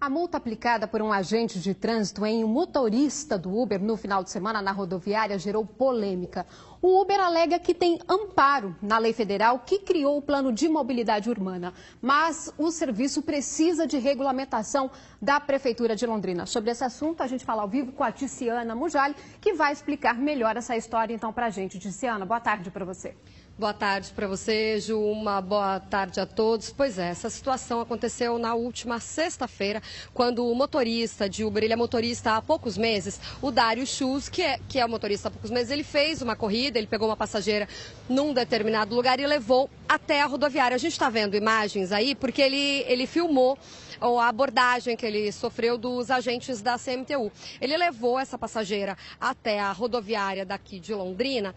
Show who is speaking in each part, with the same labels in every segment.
Speaker 1: A multa aplicada por um agente de trânsito em um motorista do Uber no final de semana na rodoviária gerou polêmica. O Uber alega que tem amparo na lei federal que criou o plano de mobilidade urbana, mas o serviço precisa de regulamentação da Prefeitura de Londrina. Sobre esse assunto, a gente fala ao vivo com a Ticiana Mujali, que vai explicar melhor essa história então para a gente. Ticiana, boa tarde para você.
Speaker 2: Boa tarde para você, Ju. Uma boa tarde a todos. Pois é, essa situação aconteceu na última sexta-feira, quando o motorista de Uber, ele é motorista há poucos meses, o Dário Schultz, que é motorista há poucos meses, ele fez uma corrida, ele pegou uma passageira num determinado lugar e levou até a rodoviária. A gente está vendo imagens aí porque ele filmou a abordagem que ele sofreu dos agentes da CMTU. Ele levou essa passageira até a rodoviária daqui de Londrina,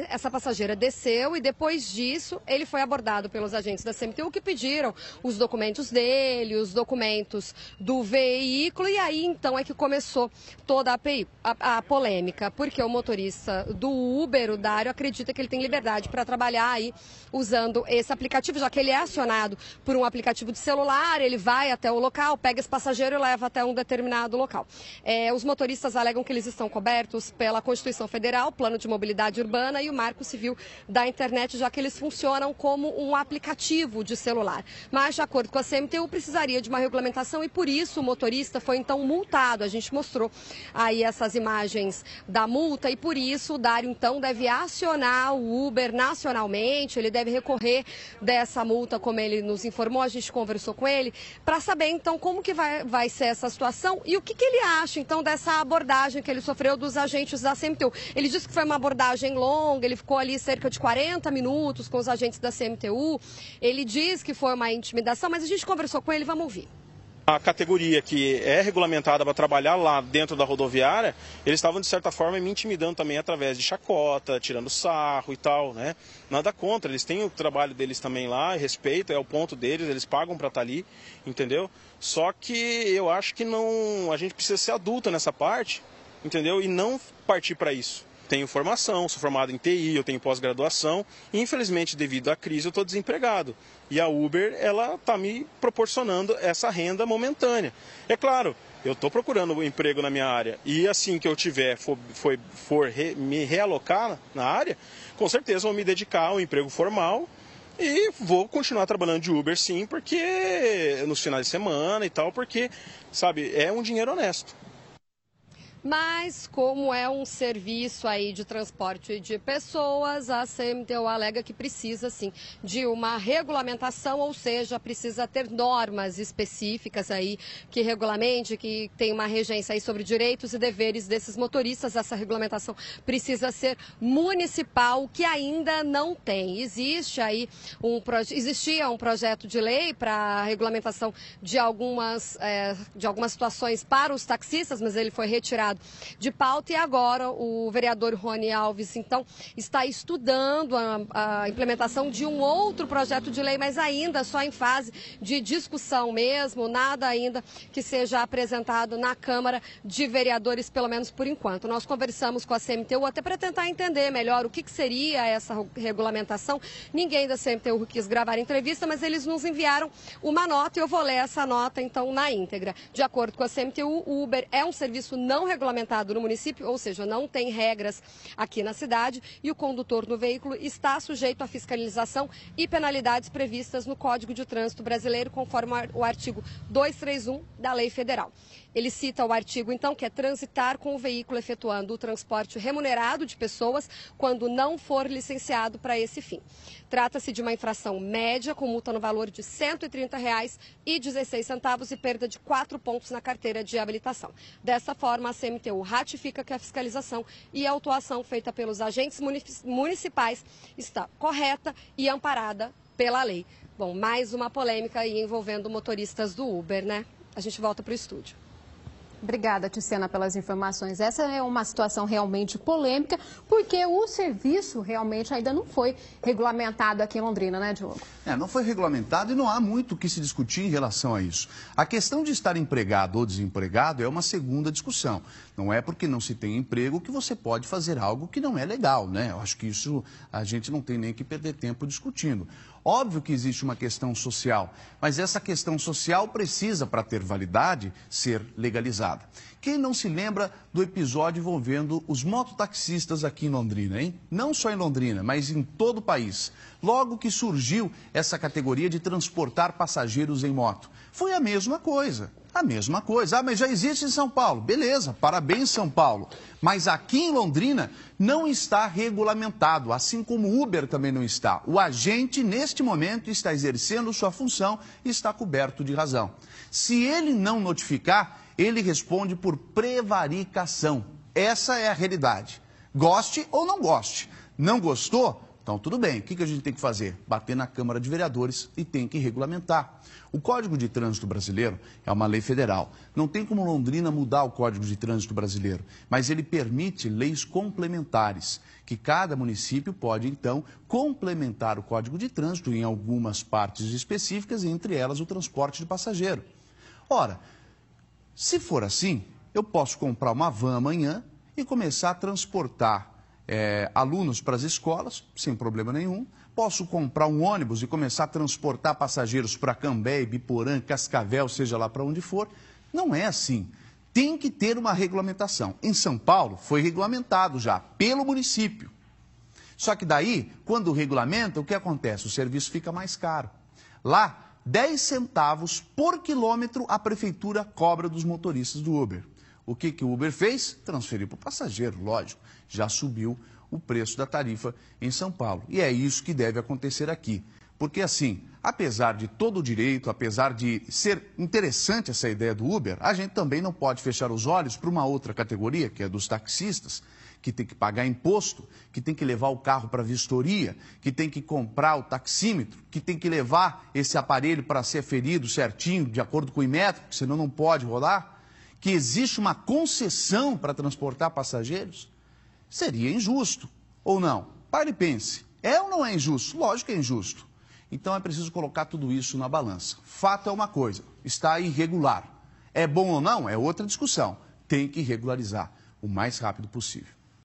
Speaker 2: essa passageira desceu e depois disso ele foi abordado pelos agentes da CMTU que pediram os documentos dele, os documentos do veículo e aí então é que começou toda a polêmica, porque o motorista do Uber, o Dário, acredita que ele tem liberdade para trabalhar aí usando esse aplicativo, já que ele é acionado por um aplicativo de celular, ele vai até o local, pega esse passageiro e leva até um determinado local. Os motoristas alegam que eles estão cobertos pela Constituição Federal, Plano de Mobilidade Urbana e o Marco Civil da Internet, já que eles funcionam como um aplicativo de celular. Mas, de acordo com a CMTU, precisaria de uma regulamentação e por isso o motorista foi então multado. A gente mostrou aí essas imagens da multa e por isso o Dário então deve acionar o Uber nacionalmente, ele deve recorrer dessa multa, como ele nos informou, a gente conversou com ele, para saber então como que vai ser essa situação e o que ele acha então dessa abordagem que ele sofreu dos agentes da CMTU. Ele disse que foi uma abordagem longa, ele ficou ali cerca de 40 minutos com os agentes da CMTU, ele diz que foi uma intimidação, mas a gente conversou com ele, vamos ouvir.
Speaker 3: A categoria que é regulamentada para trabalhar lá dentro da rodoviária, eles estavam de certa forma me intimidando também através de chacota, tirando sarro e tal, né? Nada contra, eles têm o trabalho deles também lá, respeito, é o ponto deles, eles pagam para estar ali, entendeu? Só que eu acho que não, a gente precisa ser adulto nessa parte, entendeu? E não partir para isso. Tenho formação, sou formado em TI, eu tenho pós-graduação e infelizmente devido à crise eu estou desempregado. E a Uber, ela está me proporcionando essa renda momentânea. É claro, eu estou procurando um emprego na minha área e assim que eu tiver, me realocar na área, com certeza vou me dedicar ao emprego formal e vou continuar trabalhando de Uber sim, porque nos finais de semana e tal, porque, sabe, é um dinheiro honesto.
Speaker 2: Mas como é um serviço aí de transporte de pessoas, a CMTU alega que precisa sim de uma regulamentação, ou seja, precisa ter normas específicas aí que regulamente, que tem uma regência aí sobre direitos e deveres desses motoristas. Essa regulamentação precisa ser municipal, que ainda não tem. Existia um projeto de lei para a regulamentação de algumas situações para os taxistas, mas ele foi retirado de pauta e agora o vereador Rony Alves, então, está estudando a implementação de um outro projeto de lei, mas ainda só em fase de discussão mesmo, nada ainda que seja apresentado na Câmara de Vereadores, pelo menos por enquanto. Nós conversamos com a CMTU até para tentar entender melhor o que seria essa regulamentação. Ninguém da CMTU quis gravar entrevista, mas eles nos enviaram uma nota e eu vou ler essa nota, então, na íntegra. De acordo com a CMTU, o Uber é um serviço não regulamentado no município, ou seja, não tem regras aqui na cidade e o condutor no veículo está sujeito à fiscalização e penalidades previstas no Código de Trânsito Brasileiro, conforme o artigo 231 da Lei Federal. Ele cita o artigo, então, que é transitar com o veículo efetuando o transporte remunerado de pessoas quando não for licenciado para esse fim. Trata-se de uma infração média com multa no valor de R$ 130,16 e perda de 4 pontos na carteira de habilitação. Dessa forma, a CMTU ratifica que a fiscalização e a autuação feita pelos agentes municipais está correta e amparada pela lei. Bom, mais uma polêmica aí envolvendo motoristas do Uber, né? A gente volta para o estúdio.
Speaker 1: Obrigada, Ticiana, pelas informações. Essa é uma situação realmente polêmica, porque o serviço realmente ainda não foi regulamentado aqui em Londrina, né, Diogo?
Speaker 4: Não foi regulamentado e não há muito o que se discutir em relação a isso. A questão de estar empregado ou desempregado é uma segunda discussão. Não é porque não se tem emprego que você pode fazer algo que não é legal, né? Eu acho que isso a gente não tem nem que perder tempo discutindo. Óbvio que existe uma questão social, mas essa questão social precisa, para ter validade, ser legalizada. Quem não se lembra do episódio envolvendo os mototaxistas aqui em Londrina, hein? Não só em Londrina, mas em todo o país. Logo que surgiu essa categoria de transportar passageiros em moto. Foi a mesma coisa. A mesma coisa. Ah, mas já existe em São Paulo. Beleza, parabéns, São Paulo. Mas aqui em Londrina não está regulamentado, assim como o Uber também não está. O agente, neste momento, está exercendo sua função e está coberto de razão. Se ele não notificar, ele responde por prevaricação. Essa é a realidade. Goste ou não goste. Não gostou? Então, tudo bem. O que a gente tem que fazer? Bater na Câmara de Vereadores e tem que regulamentar. O Código de Trânsito Brasileiro é uma lei federal. Não tem como Londrina mudar o Código de Trânsito Brasileiro, mas ele permite leis complementares, que cada município pode, então, complementar o Código de Trânsito em algumas partes específicas, entre elas o transporte de passageiro. Ora, se for assim, eu posso comprar uma van amanhã e começar a transportar alunos para as escolas, sem problema nenhum. Posso comprar um ônibus e começar a transportar passageiros para Cambé, Ibiporã, Cascavel, seja lá para onde for. Não é assim. Tem que ter uma regulamentação. Em São Paulo, foi regulamentado já pelo município. Só que daí, quando regulamenta, o que acontece? O serviço fica mais caro. Lá, 10 centavos por quilômetro a prefeitura cobra dos motoristas do Uber. O que o Uber fez? Transferiu para o passageiro, lógico. Já subiu o preço da tarifa em São Paulo. E é isso que deve acontecer aqui. Porque assim, apesar de todo o direito, apesar de ser interessante essa ideia do Uber, a gente também não pode fechar os olhos para uma outra categoria, que é dos taxistas, que tem que pagar imposto, que tem que levar o carro para vistoria, que tem que comprar o taxímetro, que tem que levar esse aparelho para ser ferido certinho, de acordo com o Inmetro, senão não pode rodar. Que existe uma concessão para transportar passageiros, seria injusto, ou não? Pare e pense, é ou não é injusto? Lógico que é injusto. Então é preciso colocar tudo isso na balança. Fato é uma coisa, está irregular. É bom ou não? É outra discussão. Tem que regularizar o mais rápido possível.